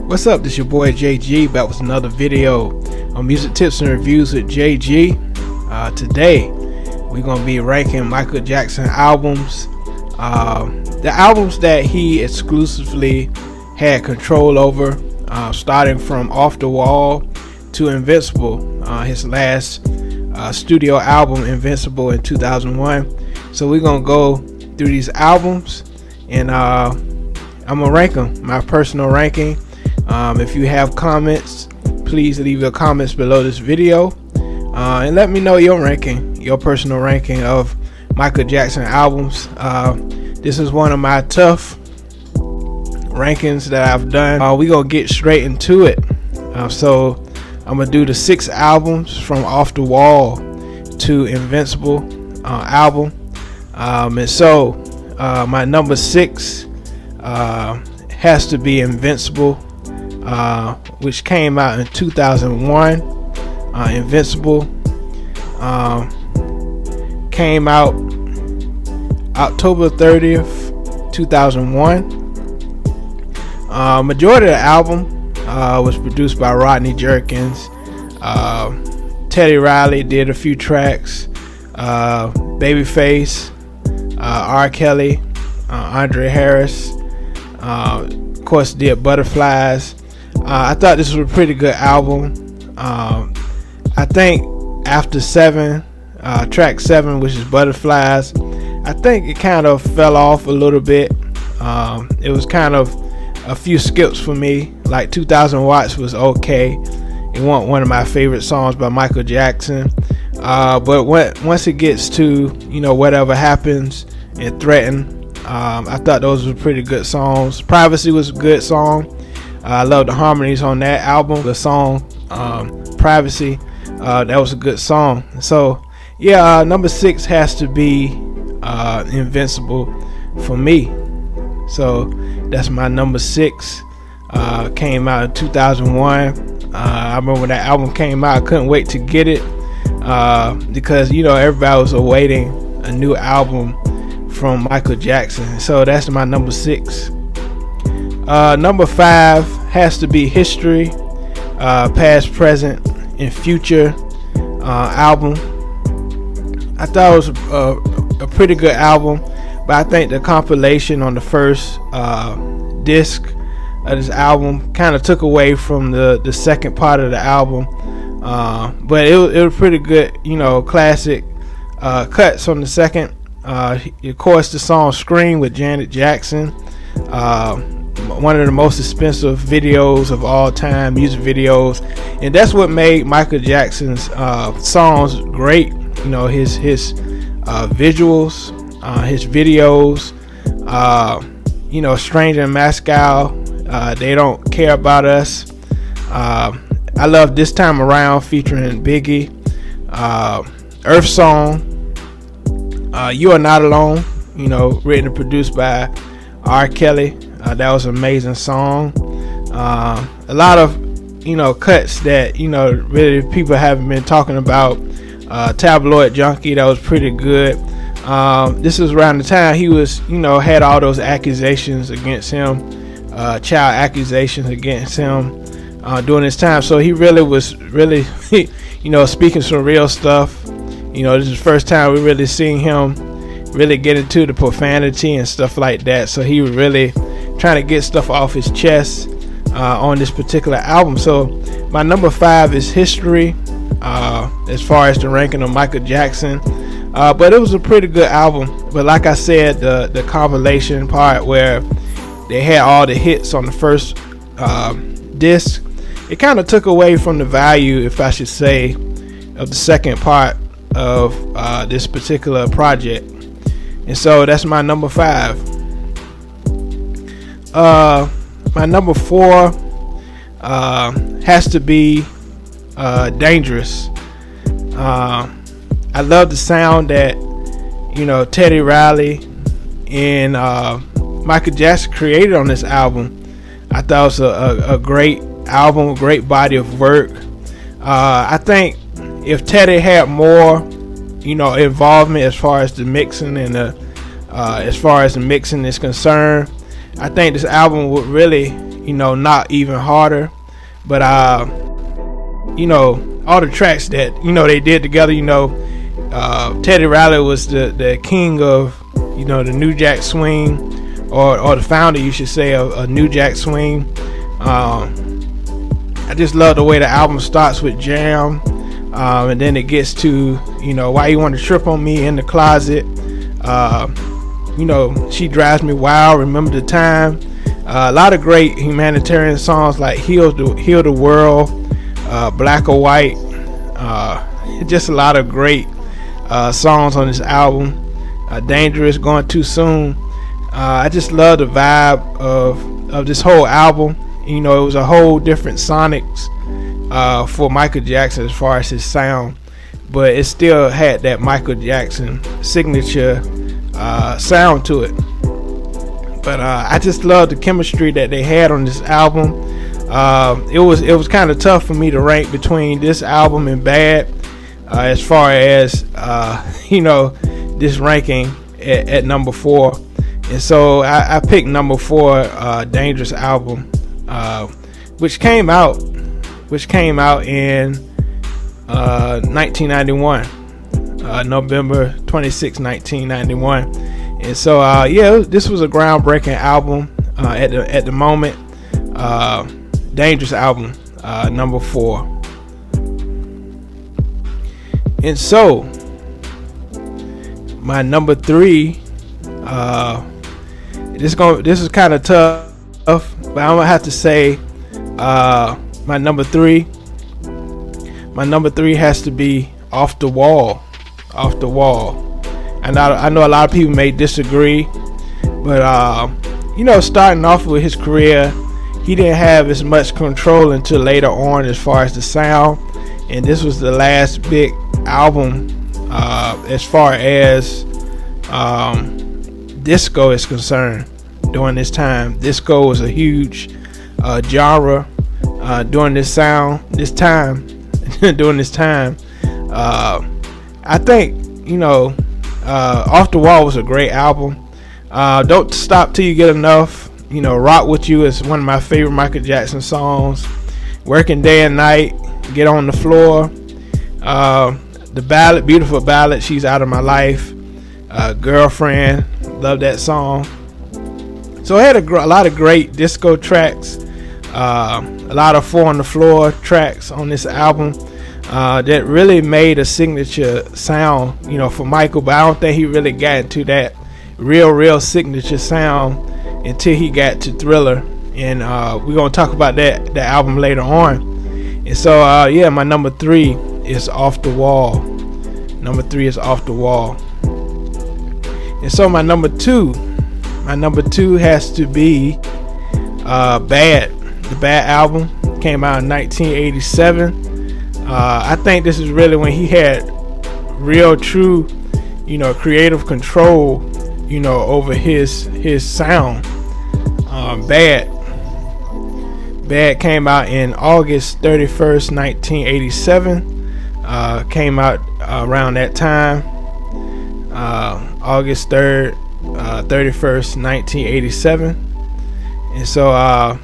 What's up? This your boy JG back with another video on music tips and reviews with JG. Today we're gonna be ranking Michael Jackson albums, the albums that he exclusively had control over, starting from Off the Wall to Invincible, his last studio album, Invincible, in 2001. So we're gonna go through these albums and I'm gonna rank them, my personal ranking. If you have comments, please leave your comments below this video, and let me know your ranking, your personal ranking of Michael Jackson albums. This is one of my tough rankings that I've done. We're gonna get straight into it. So I'm gonna do the 6 albums from Off the Wall to Invincible album, and so my number 6 has to be Invincible, which came out in 2001. Invincible came out October 30th, 2001. Majority of the album was produced by Rodney Jerkins. Teddy Riley did a few tracks. Babyface, R. Kelly, Andre Harris, of course, did Butterflies. I thought this was a pretty good album. I think after track 7, which is Butterflies, I think it kind of fell off a little bit. It was kind of a few skips for me. Like 2000 Watts was okay. It wasn't one of my favorite songs by Michael Jackson. But once it gets to, Whatever Happens and Threaten, I thought those were pretty good songs. Privacy was a good song. I love the harmonies on that album. The song Privacy, that was a good song. So yeah, number 6 has to be Invincible for me. So that's my number 6. Came out in 2001. I remember when that album came out, I couldn't wait to get it, because everybody was awaiting a new album from Michael Jackson. So that's my number 6. Number 5 has to be History, Past, Present, and Future album. I thought it was a pretty good album, but I think the compilation on the first disc of this album kind of took away from the second part of the album. But it was pretty good, classic cuts on the second. Of course, the song Scream with Janet Jackson, one of the most expensive videos of all time, music videos, and that's what made Michael Jackson's songs great. His visuals, his videos, Stranger in Moscow, They Don't Care About Us. I love This Time Around featuring Biggie, Earth Song, You Are Not Alone, written and produced by R. Kelly. That was an amazing song. A lot of cuts that really people haven't been talking about. Tabloid Junkie, that was pretty good. This is around the time he was had all those accusations against him, child accusations against him during this time. So he really was speaking some real stuff. This is the first time we really seen him really get into the profanity and stuff like that. So he was really trying to get stuff off his chest on this particular album. So my number 5 is History, as far as the ranking of Michael Jackson. But it was a pretty good album. But like I said, the compilation part where they had all the hits on the first disc, it kind of took away from the value, if I should say, of the second part of this particular project. And so that's my number 5. My number 4 has to be Dangerous. I love the sound that Teddy Riley and Michael Jackson created on this album. I thought it was a great album, a great body of work. I think if Teddy had more involvement as far as the mixing and as far as the mixing is concerned, I think this album would really not even harder. But all the tracks that they did together. Teddy Riley was the king of the New Jack Swing, or the founder, you should say, of New Jack Swing. I just love the way the album starts with Jam, and then it gets to Why You Want to Trip on Me, In the Closet, She Drives Me Wild, Remember the Time. A lot of great humanitarian songs like Heal the World, Black or White. Just a lot of great songs on this album. Dangerous, Going Too Soon. I just love the vibe of this whole album. It was a whole different sonics for Michael Jackson as far as his sound, but it still had that Michael Jackson signature sound to it. But I just love the chemistry that they had on this album. It was kind of tough for me to rank between this album and Bad, as far as this ranking at number 4. And so I picked number 4, Dangerous Album, which came out in 1991, November 26, 1991. And so this was a groundbreaking album at the moment. Dangerous Album, number 4. And so my number 3, this is kind of tough, but I'm gonna have to say my number 3 has to be Off the Wall. And I know a lot of people may disagree, but starting off with his career, he didn't have as much control until later on as far as the sound, and this was the last big album as far as disco is concerned. During this time, disco was a huge genre during this time. I think Off the Wall was a great album. Don't Stop Till You Get Enough. Rock With You is one of my favorite Michael Jackson songs. Working Day and Night, Get on the Floor. The ballad, beautiful ballad, She's Out of My Life. Girlfriend, love that song. So I had a lot of great disco tracks, a lot of 4 on the floor tracks on this album that really made a signature sound, for Michael. But I don't think he really got into that real signature sound until he got to Thriller, and we're gonna talk about that album later on. And so my number 3 is Off the Wall. Number 3 is Off the Wall. And so my number 2 has to be Bad. The Bad album came out in 1987. I think this is really when he had real, true, creative control, over his sound. Bad came out in August 31st, 1987. Came out around that time. August 3rd, 31st, 1987. And so a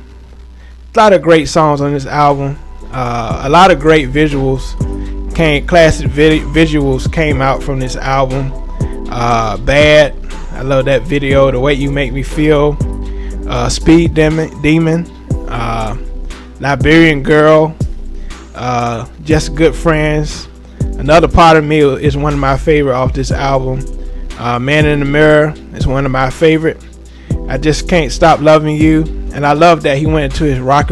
lot of great songs on this album. A lot of great visuals classic visuals came out from this album. Bad, I love that video. The Way You Make Me Feel. Speed Demon, Liberian Girl, Just Good Friends. Another Part of Me is one of my favorite off this album. Man in the Mirror is one of my favorite. I Just Can't Stop Loving You, and I love that he went into his rock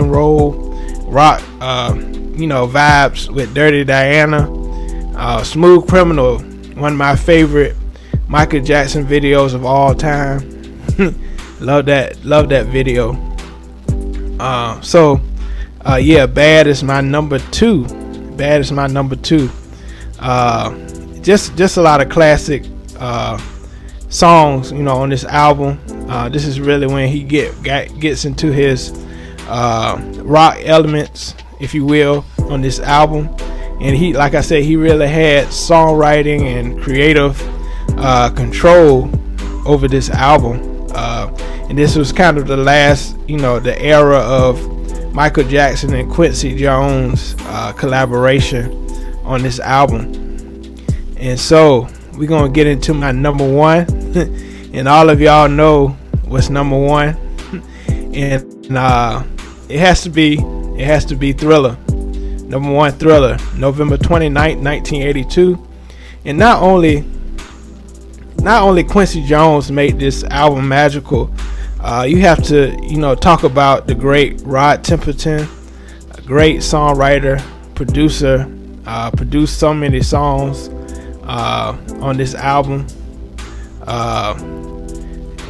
vibes with Dirty Diana. Smooth Criminal, one of my favorite Michael Jackson videos of all time. Love that video. Bad is my number 2. Just a lot of classic songs, on this album. This is really when he gets into his rock elements, if you will, on this album. And he, like I said, he really had songwriting and creative control over this album. and this was kind of the last, the era of Michael Jackson and Quincy Jones collaboration on this album. And so we're gonna get into my number one, and all of y'all know what's number one, and it has to be Thriller. Number one, Thriller, November 29th, 1982. And not only Quincy Jones made this album magical, you have to talk about the great Rod Temperton, a great songwriter, producer, produced so many songs on this album.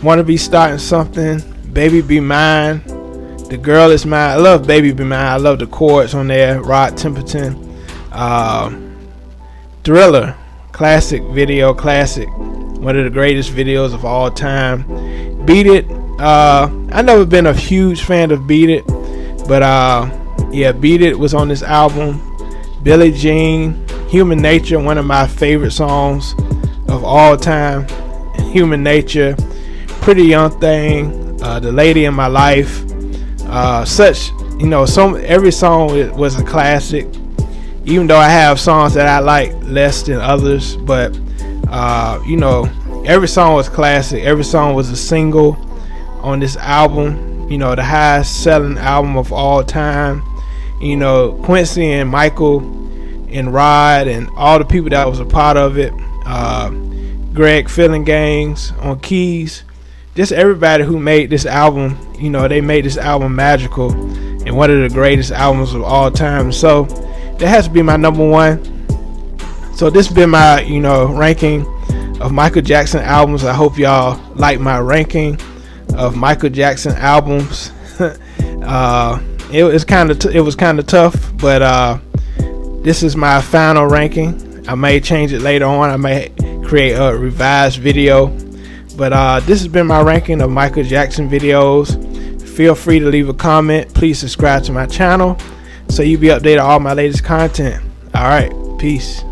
Wanna Be Starting Something, Baby Be Mine, The Girl Is Mine. I love Baby Be Mine. I love the chords on there. Rod Temperton. Thriller, classic video, classic. One of the greatest videos of all time. Beat It. I never been a huge fan of Beat It, but Beat It was on this album. Billie Jean, Human Nature, one of my favorite songs of all time. Human Nature, Pretty Young Thing, The Lady in My Life. Every song was a classic, even though I have songs that I like less than others, but every song was classic. Every song was a single on this album, the highest selling album of all time. Quincy and Michael and Rod and all the people that was a part of it, Greg Fillingangs on keys, just everybody who made this album, they made this album magical and one of the greatest albums of all time. So that has to be my number one. So this has been my ranking of Michael Jackson albums. I hope y'all like my ranking of Michael Jackson albums. It was kind of tough, but this is my final ranking. I may change it later on. I may create a revised video, but this has been my ranking of Michael Jackson videos. Feel free to leave a comment. Please subscribe to my channel so you'll be updated on all my latest content. All right, peace.